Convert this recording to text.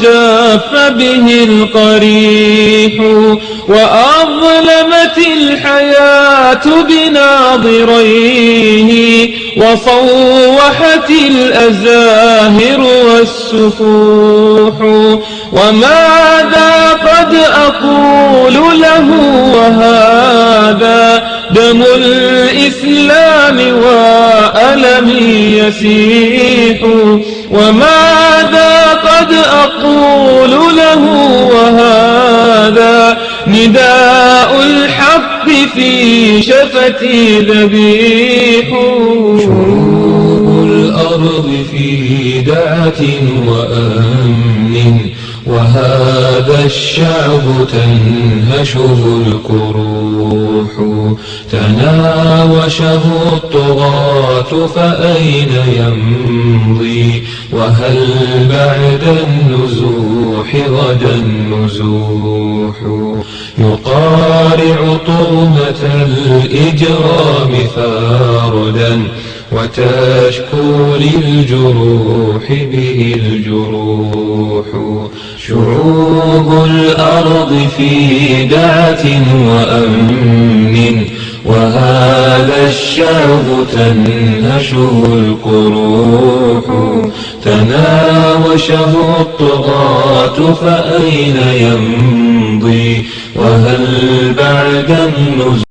جاف به القريح وأظلمت الحياة بناظريه وصوحت الأزاهر والسفوح وماذا قد أقول له وهذا دم الإسلام وألمي يسيح وماذا قد أقول له وهذا نداء الحق في شفتي ذبيح شعوب الأرض في دعة وأمن وهذا الشعب تنهشه الكروح تناوشه الطغاة فأين يمضي وهل بعد النزوح غدا النزوح يقارع طغمة الإجرام فاردا وتشكو للجروح به الجروح شعوب الأرض في دعة وأمن وهذا الشعب تنهشه الكروح تناوشه الطغاة فأين يمضي وهل بعد النزوح